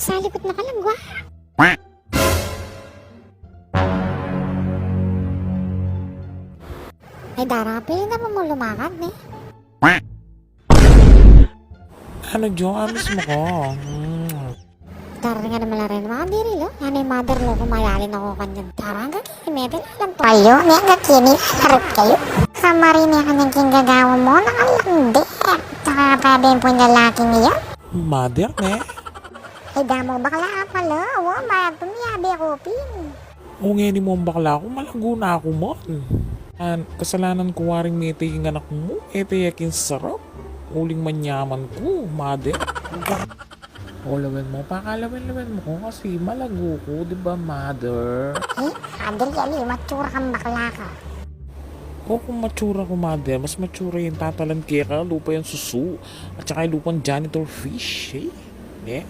Sa likod na kalagwa. Ay, Dara, pili na mo lumakad, eh. Ano, Jo? Amis mo ko. Dara nga naman lang rin mga dirilo. Yan ay mother lo, kumayalin ako kanyan. Dara, hanggang kinimetin lang to. Payo, may hanggang kiniharap kayo. Kamarin niya kanyang kinggagawa mo, nakalandi. Tsaka pwede po yung lalaking iyon. Mother, ne? Ay, damo, bakla ka pala. Oo, mayag tumiyabi ako, pin. O ngayon mo ang bakla ko, malago na ako mo. Kasalanan ko waring may tingin anak mo, yakin sarap. Uling manyaman ko, mother. O, lawan mo, pakalawin-lawin mo ko kasi malago ko, di ba, mother? Eh, Adri, matsura kang bakla ka. O kung matsura ko, mother, mas matsura yung tatalan kaya lupa yung susu, at saka yung lupang janitor fish, eh? Eh?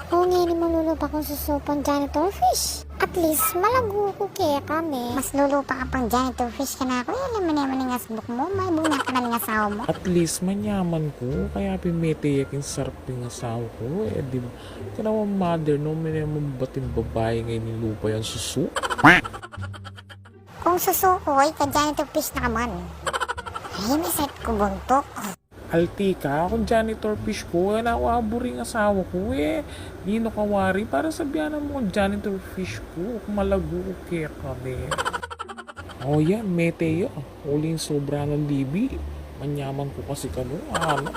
Oo, ngayon malulupa kong susupang janitor fish. At least, malago ko kaya kami. Mas lulupa ka pang janitor fish ka na ako. Alam mo naman ang asbuk mo. May bunak ka na ng asawa mo. At least manyaman ko, kaya pimetiyak yung sarap yung asawa ko, eh, di ba? Kanawa mother, no, may naman bating babae ngayon yung lupa yung susu. Kung susuko, ay ka-janitor fish na kaman. Ay, may set ko buntok. Altika, kung janitor fish ko, eh, nawaburi ng asawa ko, eh. Nino kawari, para sabihan mo kung janitor fish ko, kung malago ko kaya kami. O yan, meteo, uling sobra ng libi. Manyaman ko kasi kano, ano?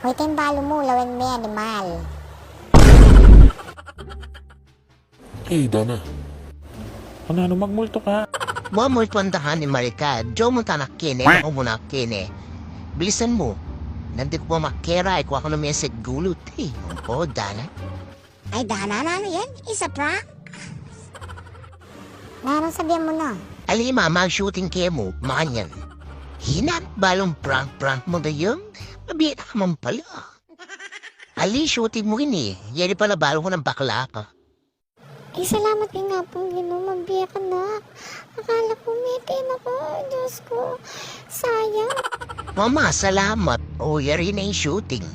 Hoy, timbalo mo, lawan may animal. Eh, Dana. Ano, magmulto ka? Mamoy pandahan ni Marika, Jo mo tanak kine, ako mo na kine. Bilisan mo. Nandi ko pa makera, ikaw ako naman sa gulot eh. Oo, Dana. Ay, Dana, ano yan? Isa prank? Narang sabihan mo na. Ali, mama, shooting kayo mo, manyan. Hinat balong prank mo na yun? Mabiyat ka man pala. Ali, shooting mo yun eh. Yan pala balong ko ng bakla ka. Ay, salamat ka nga pong ginumabia ka na. Akala ko metin ako. Diyos ko, sayang. Mama, salamat. O, yari na yung shooting.